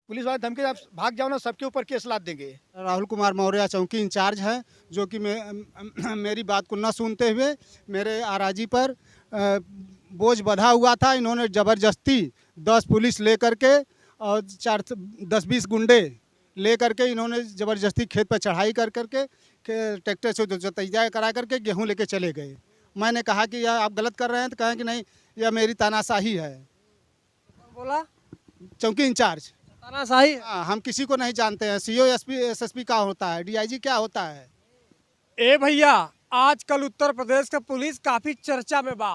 Police वाले धमकी आप भाग जाओ ना, सबके ऊपर केस लाद देंगे। राहुल कुमार मौर्य चौकी इंचार्ज हैं, जो कि मेरी बात को न सुनते हुए मेरे आरआजी पर बोझ बंधा हुआ था। इन्होंने ज़बरदस्ती 10 पुलिस लेकर के और 10-20 गुंडे लेकर के इन्होंने ज़बरदस्ती खेत पर चढ़ाई कर करके ट्रैक्टर से जोताई करा करके गेहूं लेके चले गए। मैंने कहा कि यह आप गलत कर रहे हैं, तो कहें कि नहीं, यह मेरी तानाशाही है। बोला चौकी इंचार्ज तानाशाही। हाँ, हम किसी को नहीं जानते हैं। सीओ एसपी एसएसपी क्या होता है, डीआईजी क्या होता है। ए भैया, आजकल उत्तर प्रदेश का पुलिस काफी चर्चा में बा।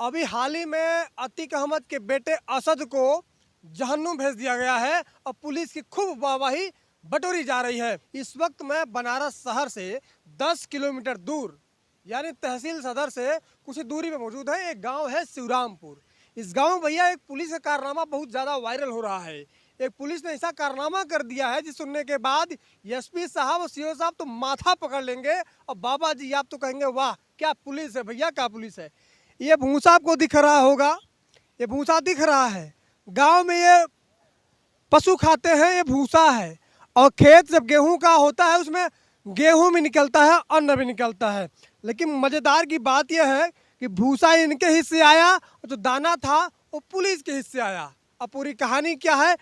अभी हाल ही में अतीक अहमद के बेटे असद को जहन्नुम भेज दिया गया है और पुलिस की खूब वाहवाही बटोरी जा रही है। इस वक्त मैं बनारस शहर से 10 किलोमीटर दूर यानी तहसील सदर से कुछ दूरी पे मौजूद है। एक गांव है शिवरामपुर। इस गांव में भैया एक पुलिस का कारनामा बहुत ज़्यादा वायरल हो रहा है। एक पुलिस ने ऐसा कारनामा कर दिया है जिस सुनने के बाद एसपी साहब और सीओ साहब तो माथा पकड़ लेंगे और बाबा जी आप तो कहेंगे वाह क्या पुलिस है भैया, क्या पुलिस है। ये भूसा आपको दिख रहा होगा, ये भूसा दिख रहा है। गांव में ये पशु खाते हैं, ये भूसा है। और खेत जब गेहूं का होता है उसमें गेहूं भी निकलता है, अन्न भी निकलता है। लेकिन मज़ेदार की बात यह है कि भूसा इनके हिस्से आया और जो दाना था वो पुलिस के हिस्से आया। अब पूरी कहानी क्या है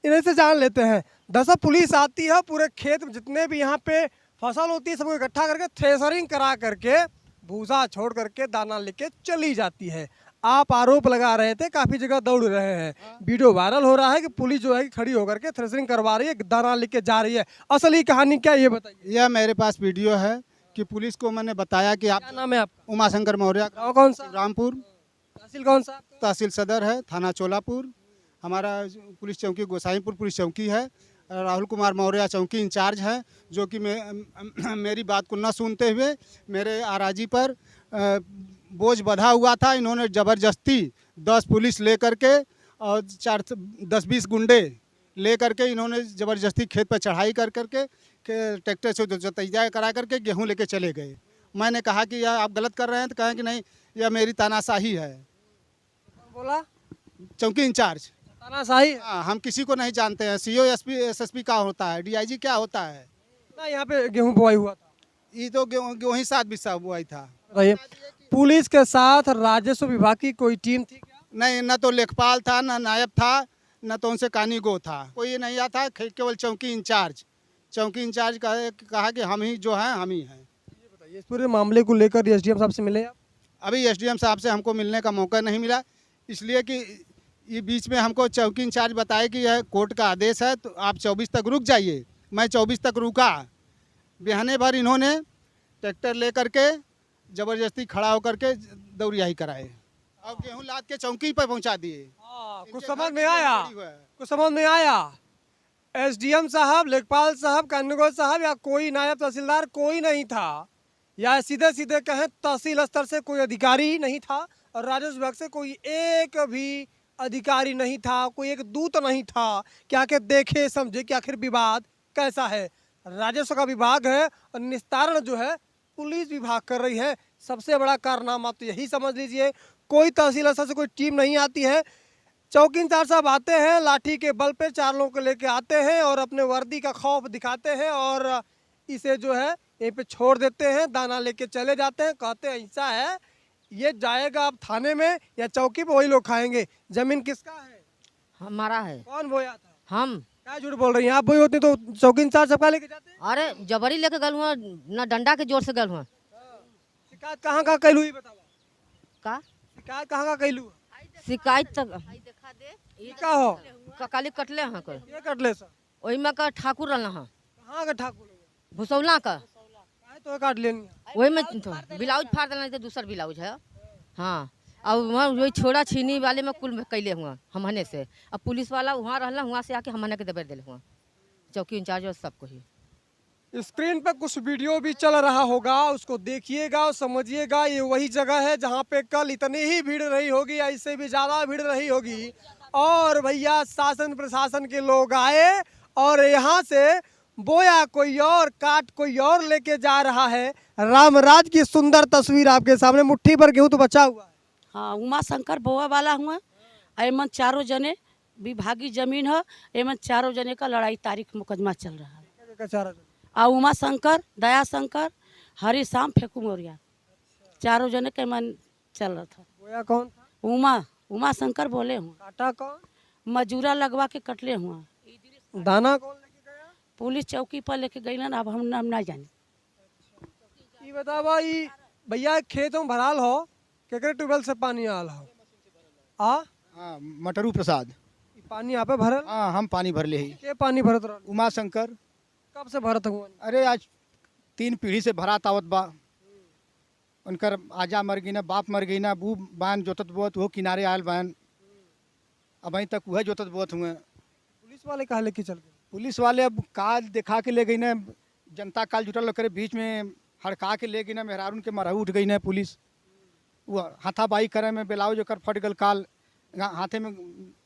इन्हीं से जान लेते हैं। दरअसल पुलिस आती है, पूरे खेत में जितने भी यहाँ पे फसल होती है सबको इकट्ठा करके थ्रेसरिंग करा करके भूसा छोड़ करके दाना लेके चली जाती है। आप आरोप लगा रहे थे, काफ़ी जगह दौड़ रहे हैं, वीडियो वायरल हो रहा है कि पुलिस जो है कि खड़ी होकर के थ्रेसरिंग करवा रही है, दाना लेके जा रही है। असली कहानी क्या ये बताइए। यह मेरे पास वीडियो है कि पुलिस को मैंने बताया कि आप। क्या नाम है आपका? उमाशंकर मौर्य। गाँव कौन सा? रामपुर। तहसील कौन सा? तहसील सदर है, थाना चोलापुर। हमारा पुलिस चौकी गोसाईपुर पुलिस चौकी है। राहुल कुमार मौर्य चौकी इंचार्ज हैं, जो कि मेरी बात को न सुनते हुए मेरे आरआजी पर बोझ बंधा हुआ था। इन्होंने ज़बरदस्ती 10 पुलिस लेकर के और 10-20 गुंडे लेकर के इन्होंने ज़बरदस्ती खेत पर चढ़ाई कर करके ट्रैक्टर से जोताई करा करके गेहूं लेके चले गए। मैंने कहा कि यह आप गलत कर रहे हैं, तो कहें कि नहीं, यह मेरी तानाशाही है। बोला चौकी इंचार्ज तानाशाही। हाँ, हम किसी को नहीं जानते हैं। सीओ एसपी एसएसपी क्या होता है, डीआईजी क्या होता है। ना यहाँ पे गेहूं बोआई हुआ था। ये तो गेहूं ही 7 बिस्सा हुआ ही था। बताइए, पुलिस के साथ राजस्व विभाग की कोई टीम थी क्या? नहीं, न तो लेखपाल था, न नायब था, न तो उनसे कानीगो था, कोई नहीं आता। केवल चौकी इंचार्ज कहा कि हम ही जो हैं हम ही हैं। ये बताइए, इस पूरे मामले को लेकर एसडीएम साहब से मिले आप? अभी एसडीएम साहब से हमको मिलने का मौका नहीं मिला, इसलिए कि ये बीच में हमको चौकी इंचार्ज बताए कि यह कोर्ट का आदेश है, तो आप 24 तक रुक जाइए। मैं 24 तक रुका। बिहाने भर इन्होंने ट्रैक्टर ले करके ज़बरदस्ती खड़ा होकर के दौड़ियाही कराए और गेहूं लाद के चौकी पर पहुंचा दिए। कुछ समझ में आया एसडीएम साहब, लेखपाल साहब, कानूनगो साहब या कोई नायब तहसीलदार कोई नहीं था, या सीधे सीधे कहें तहसील स्तर से कोई अधिकारी नहीं था और राजस्व विभाग से कोई एक भी अधिकारी नहीं था, कोई एक दूत नहीं था क्या के देखे समझे कि आखिर विवाद कैसा है। राजस्व का विभाग है और निस्तारण जो है पुलिस विभाग कर रही है। सबसे बड़ा कारनामा तो यही समझ लीजिए, कोई तहसील स्तर से कोई टीम नहीं आती है। चौकी इंचार्ज साहब आते हैं, लाठी के बल पे 4 लोगों को लेके आते हैं और अपने वर्दी का खौफ दिखाते हैं और इसे जो है यहीं पे छोड़ देते हैं, दाना लेके चले जाते हैं। कहते हैं ऐसा है ये जाएगा अब थाने में या चौकी पे, वही लोग खाएंगे। जमीन किसका है? हमारा है। कौन बोया था? हम। क्या झूठ बोल रही हैं आप? बोई होती तो चौकी इंचार्ज सबका लेके जाते हैं। अरे जबरी लेके गल हुआ, न डंडा के जोर से गल हुआ। शिकायत कहाँ कैलू ही बतावा। का शिकायत कहाँ कैलू? शिकायत तक का हो काली कटले हाँ कर ये कटले सर ओही में का ठाकुर रहना हाँ कहाँ का ठाकुर भुसौला का काहे तो काट लेनी। वही में तो ब्लाउज फाड़ देना, तो दूसर ब्लाउज है। हाँ, और वहाँ वही छोड़ा छीनी वाले में कुल में कैले हुआ हमने से। अब पुलिस वाला वहाँ रहला, वहाँ से आके हमने के दबेड़ दिले हुआ चौकी इंचार्ज और सबको ही। स्क्रीन पे कुछ वीडियो भी चल रहा होगा, उसको देखिएगा और समझिएगा। ये वही जगह है जहाँ पे कल इतनी ही भीड़ रही होगी, ऐसे भी ज़्यादा भीड़ रही होगी। और भैया शासन प्रशासन के लोग आए और यहाँ से बोया कोई और, काट कोई और लेके जा रहा है। रामराज की सुंदर तस्वीर आपके सामने, मुट्ठी भर गेहूँ तो बचा हुआ है। हाँ, उमा शंकर बोआ वाला हुआ। एमन चारों जने विभागीय जमीन है। एमन चारों जने का लड़ाई तारीख मुकदमा चल रहा है। क्या चारा जन? आ उमा शंकर, दया शंकर, हरी शाम, फेकू मोरिया, चारों जने के मन चल रहा था। बोया कौन था? उमा शंकर बोले हुआ, काटा कौन? मजूरा लगवा के कटले हुआ। दाना कौन लेके गया? पुलिस चौकी पर लेके गई ना, अब हम ना जाने। ये बतावा ई भैया खेत में भराल हो केकरे ट्यूबवेल से पानी आल हो? हाँ मटरू प्रसाद। ई पानी यहाँ पे भरल? हाँ हम पानी भर ले ही। के पानी भरत रहल? उमा शंकर। कब से भरत हुआ? अरे आज 3 पीढ़ी से भरात आवत बा। उनकर आजा मर गई ना, बाप मर गई ना, बू बान जोतत बोत वो किनारे आयल बान। अब अभी तक वह जोतत बोत हुए। पुलिस वाले कहा लेके चल गए? पुलिस वाले अब काल दिखा के ले गई ना, जनता काल जुटल करे बीच में हड़का के ले गई ना, मेहरारून के मरहू उठ गई ना पुलिस। वो हाथाबाई करे में ब्लाउज ओकर फट गल, काल हाथे में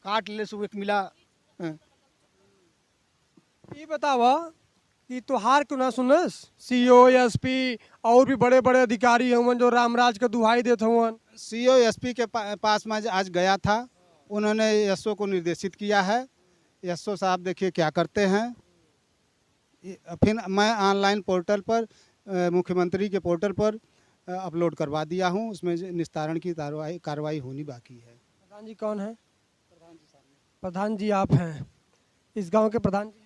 काट ले सु एक मिला। ये बतावा कि त्योहार क्यों ना सुनस? सीओ, एसपी और भी बड़े बड़े अधिकारी हवन जो रामराज का दुहाई देते हवन। सीओ एसपी के पास में आज गया था। उन्होंने एसओ को निर्देशित किया है। एसओ साहब देखिए क्या करते हैं। फिर मैं ऑनलाइन पोर्टल पर मुख्यमंत्री के पोर्टल पर अपलोड करवा दिया हूं। उसमें निस्तारण की कार्रवाई होनी बाकी है। प्रधान जी कौन है? प्रधान जी आप हैं इस गांव के प्रधान जी?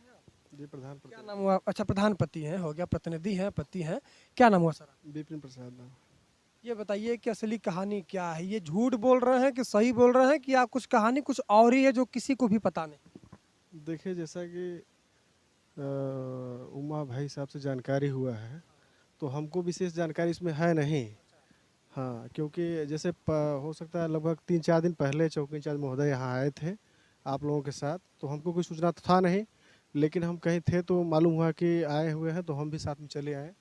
जी प्रधान। क्या नाम हुआ? अच्छा प्रधानपति हैं, हो गया, प्रतिनिधि हैं, पति हैं। क्या नाम हुआ सर? विपिन प्रसाद नाम। ये बताइए कि असली कहानी क्या है? ये झूठ बोल रहे हैं कि सही बोल रहे हैं कि आप कुछ कहानी कुछ और ही है जो किसी को भी पता नहीं? देखिए जैसा कि उमा भाई साहब से जानकारी हुआ है तो हमको विशेष जानकारी इसमें है नहीं। हाँ क्योंकि जैसे हो सकता है लगभग 3-4 दिन पहले चौकी इंचार्ज महोदय यहाँ आए थे आप लोगों के साथ, तो हमको कोई सूचना तो था नहीं, लेकिन हम कहीं थे तो मालूम हुआ कि आए हुए हैं तो हम भी साथ में चले आए।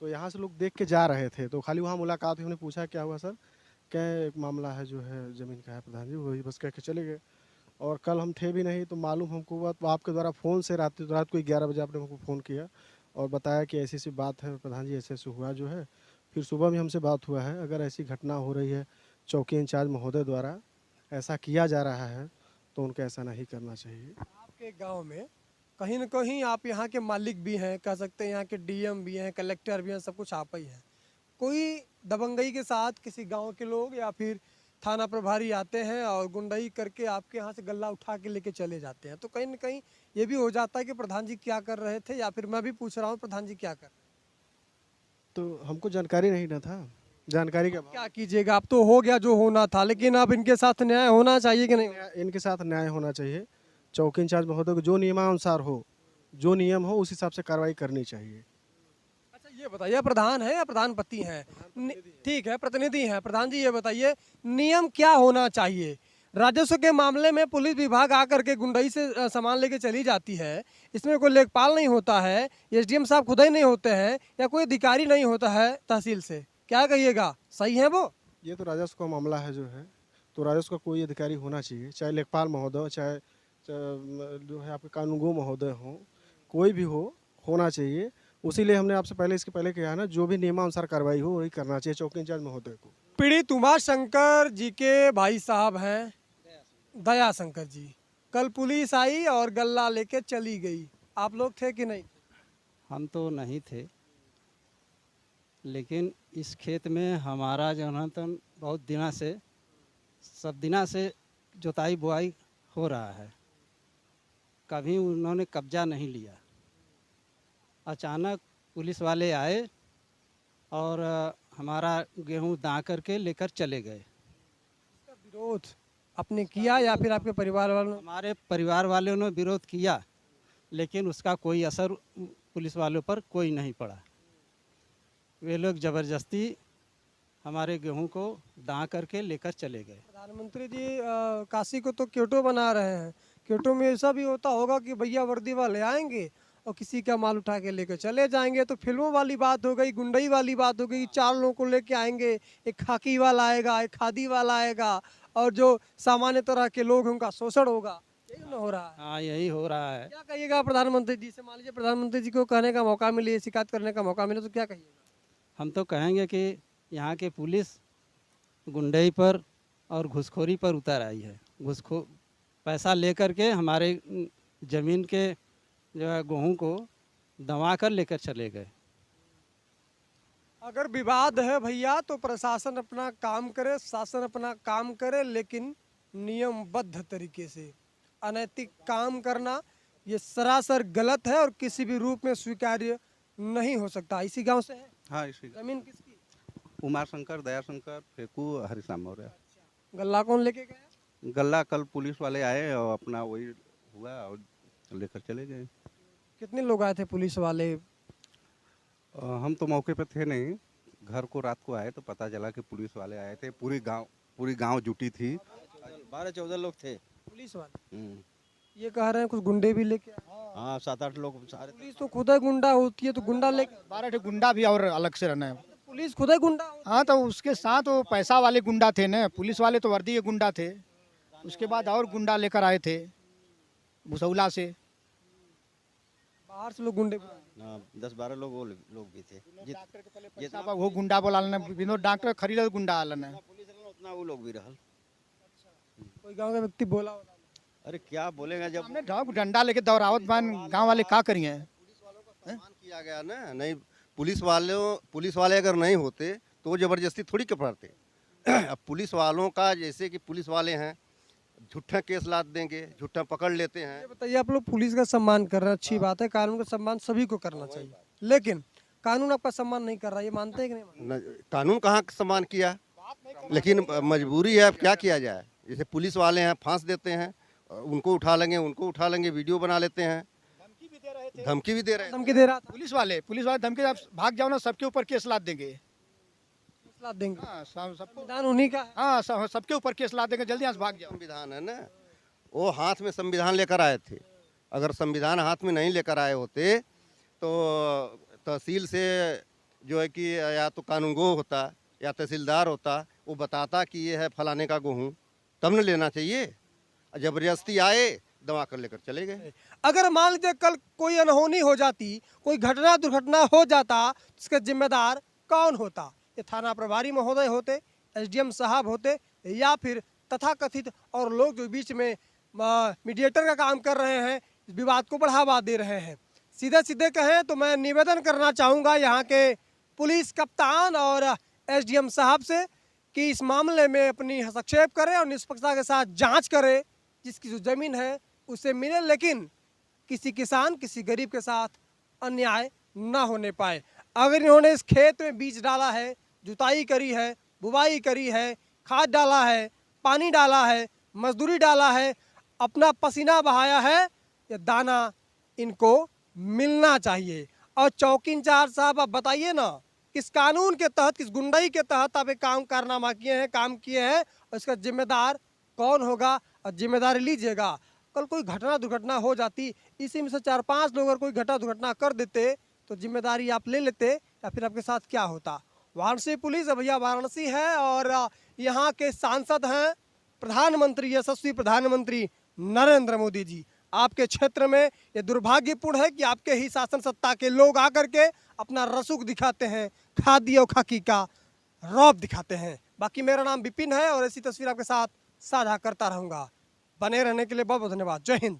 तो यहाँ से लोग देख के जा रहे थे तो खाली वहाँ मुलाकात हुई। हमने पूछा क्या हुआ सर? क्या एक मामला है जो है ज़मीन का है प्रधान जी, वही बस कह के चले गए। और कल हम थे भी नहीं तो मालूम हमको हुआ तो आपके द्वारा फ़ोन से रात को 11 बजे आपने हमको फ़ोन किया और बताया कि ऐसी बात है प्रधान जी, ऐसे हुआ जो है। फिर सुबह भी हमसे बात हुआ है। अगर ऐसी घटना हो रही है चौकी इंचार्ज महोदय द्वारा ऐसा किया जा रहा है तो उनको ऐसा नहीं करना चाहिए। आपके गांव में कहीं न कहीं आप यहाँ के मालिक भी हैं, कह सकते हैं यहाँ के डीएम भी हैं, कलेक्टर भी हैं, सब कुछ आप ही हैं। कोई दबंगई के साथ किसी गांव के लोग या फिर थाना प्रभारी आते हैं और गुंडाई करके आपके यहाँ से गल्ला उठा के लेके चले जाते हैं, तो कहीं न कहीं ये भी हो जाता है कि प्रधान जी क्या कर रहे थे, या फिर मैं भी पूछ रहा हूँ प्रधान जी क्या कर रहे हैं? तो हमको जानकारी नहीं ना था। जानकारी का क्या कीजिएगा? अब तो हो गया जो होना था, लेकिन अब इनके साथ न्याय होना चाहिए कि नहीं? इनके साथ न्याय होना चाहिए। चौकी इंचार्ज महोदय को जो नियमानुसार हो, जो नियम हो उस हिसाब से कार्रवाई करनी चाहिए। अच्छा ये बताइए, प्रधान है या प्रधानपति हैं? ठीक है, प्रतिनिधि हैं। प्रधान जी ये बताइए नियम क्या होना चाहिए? राजस्व के मामले में पुलिस विभाग आकर के गुंडई से सामान लेके चली जाती है, इसमें कोई लेखपाल नहीं होता है, एसडीएम साहब खुद ही नहीं होते हैं, या कोई अधिकारी नहीं होता है तहसील से, क्या कहिएगा, सही है वो? ये तो राजस्व का मामला है जो है, तो राजस्व का कोई अधिकारी होना चाहिए, चाहे लेखपाल महोदय चाहे जो है आपके कानूनगो महोदय हो, कोई भी होना चाहिए। उसीलिए हमने आपसे पहले इसके पहले कहा ना, जो भी नियमानुसार कार्रवाई हो वही करना चाहिए चौकी इंचार्ज महोदय को। पीड़ित उमा शंकर जी के भाई साहब हैं दया शंकर जी। कल पुलिस आई और गल्ला लेके चली गई, आप लोग थे कि नहीं? हम तो नहीं थे, लेकिन इस खेत में हमारा जो है तो बहुत दिना से सब दिना से जोताई बुआई हो रहा है, कभी उन्होंने कब्जा नहीं लिया। अचानक पुलिस वाले आए और हमारा गेहूं दा करके लेकर चले गए। इसका विरोध आपने किया या फिर आपके परिवार वालों? हमारे परिवार वालों ने विरोध किया, लेकिन उसका कोई असर पुलिस वालों पर कोई नहीं पड़ा। वे लोग ज़बरदस्ती हमारे गेहूं को दा करके लेकर चले गए। प्रधानमंत्री जी काशी को तो क्योटो बना रहे हैं, क्योटो में ऐसा भी होता होगा कि भैया वर्दी वाले आएंगे और किसी का माल उठा के लेकर चले जाएंगे, तो फिल्मों वाली बात हो गई, गुंडई वाली बात हो गई। 4 लोगों को लेके आएंगे, एक खाकी वाला आएगा, एक खादी वाला आएगा, और जो सामान्य तरह के लोग उनका शोषण होगा। यही ना हो रहा है? हाँ यही हो रहा है। क्या कहिएगा प्रधानमंत्री जी से? मान लीजिए प्रधानमंत्री जी को कहने का मौका मिले, शिकायत करने का मौका मिले, तो क्या कहिएगा? हम तो कहेंगे कि यहाँ के पुलिस गुंडई पर और घुसखोरी पर उतर आई है। पैसा लेकर के हमारे ज़मीन के जो है गेहूँ को दबा कर लेकर चले गए। अगर विवाद है भैया तो प्रशासन अपना काम करे, शासन अपना काम करे, लेकिन नियमबद्ध तरीके से। अनैतिक काम करना ये सरासर गलत है और किसी भी रूप में स्वीकार्य नहीं हो सकता। इसी गांव से है? हाँ, इसी जमीन किसकी? उमा शंकर, दया शंकर, फेकू, हरिश्याम मौर्य। गल्ला कौन लेके गया? गल्ला कल पुलिस वाले आए और अपना वही हुआ और लेकर चले गए। कितने लोग आए थे पुलिस वाले? हम तो मौके पे थे नहीं, घर को रात को आए तो पता चला कि पुलिस वाले आए थे। पूरी गांव जुटी थी, 12-14 लोग थे। पुलिस वाले ये कह रहे हैं कुछ गुंडे भी लेके आए। हाँ, 7-8 लोग सारे। पुलिस तो खुद ही गुंडा होती है, तो गुंडा लेके 12 गुंडा भी और अलग से रहना है। पुलिस खुद ही गुंडा होती हाँ, तो उसके साथ वो पैसा वाले गुंडा थे ना, पुलिस वाले तो वर्दी के गुंडा थे। उसके बाद और गुंडा लेकर आए थे भुसौला से। है। बाहर से लोग गुंडे हाँ, 10-12 लोग वो लोग भी थे। पैसा बा वो गुंडा बोला विनोद डॉक्टर खरीद गुंडा आलन है। पुलिस रहल उतना वो लोग भी रहल। कोई गांव का व्यक्ति बोला होगा। अरे क्या बोलेगा जब हमने डंडा लेके दौरावत बान गांव वाले का करिए। सम्मान किया गया ना। नहीं, पुलिस वाले अगर नहीं होते तो वो जबरदस्ती थोड़ी कर पाते। अब पुलिस वालों का जैसे कि पुलिस वाले हैं, झूठा केस लाद देंगे, झूठा पकड़ लेते हैं। ये बताइए, आप लोग पुलिस का सम्मान कर रहे हैं, अच्छी बात है, कानून का सम्मान सभी को करना चाहिए, लेकिन कानून आपका सम्मान नहीं कर रहा, ये मानते हैं कि नहीं मानते? कानून कहाँ सम्मान किया, लेकिन मजबूरी है, अब क्या किया जाए। जैसे पुलिस वाले हैं, फांस देते हैं, उनको उठा लेंगे, वीडियो बना लेते हैं, धमकी भी दे रहे हैं। धमकी दे रहा था, पुलिस वाले धमकी, आप भाग जाओ ना सबके ऊपर केस लाद देंगे। केस लाद देंगे। हाँ, सबको संविधान उन्हीं का है। हाँ, सबके ऊपर केस लाद देंगे, जल्दी यहाँ से भाग जाओ। संविधान है ना, वो हाथ में संविधान लेकर आए थे। अगर संविधान हाथ में नहीं लेकर आए होते तो तहसील से जो है कि या तो कानूनगो होता या तहसीलदार होता, वो बताता कि ये है फलाने का गेहूँ, तब न लेना चाहिए। जबरदस्ती आए, दबा कर लेकर चले गए। अगर मान लीजिए कल कोई अनहोनी हो जाती, कोई घटना दुर्घटना हो जाता, इसका जिम्मेदार कौन होता? ये थाना प्रभारी महोदय होते, एसडीएम साहब होते, या फिर तथाकथित और लोग जो बीच में मीडिएटर का काम कर रहे हैं, इस विवाद को बढ़ावा दे रहे हैं। सीधे सीधे कहें तो मैं निवेदन करना चाहूँगा यहाँ के पुलिस कप्तान और एसडीएम साहब से कि इस मामले में अपनी हस्तक्षेप करें और निष्पक्षता के साथ जांच करें। जिसकी जो ज़मीन है उसे मिले, लेकिन किसी किसान, किसी गरीब के साथ अन्याय ना होने पाए। अगर इन्होंने इस खेत में बीज डाला है, जुताई करी है, बुवाई करी है, खाद डाला है, पानी डाला है, मजदूरी डाला है, अपना पसीना बहाया है, ये दाना इनको मिलना चाहिए। और चौकी इंचार्ज साहब, आप बताइए ना, किस कानून के तहत, किस गुंडाई के तहत आप एक कारनामा किए हैं, काम किए हैं, और इसका जिम्मेदार कौन होगा? और जिम्मेदारी लीजिएगा। कल कोई घटना दुर्घटना हो जाती, इसी में से 4-5 लोग अगर कोई घटना दुर्घटना कर देते तो जिम्मेदारी आप ले लेते, या फिर आपके साथ क्या होता? वाराणसी पुलिस भैया वाराणसी है और यहाँ के सांसद हैं प्रधानमंत्री, यशस्वी प्रधानमंत्री नरेंद्र मोदी जी। आपके क्षेत्र में ये दुर्भाग्यपूर्ण है कि आपके ही शासन सत्ता के लोग आकर के अपना रसूख दिखाते हैं, खादी और खाकी का रौब दिखाते हैं। बाकी मेरा नाम विपिन है और ऐसी तस्वीर आपके साथ साझा करता रहूँगा। बने रहने के लिए बहुत बहुत धन्यवाद। जय हिंद।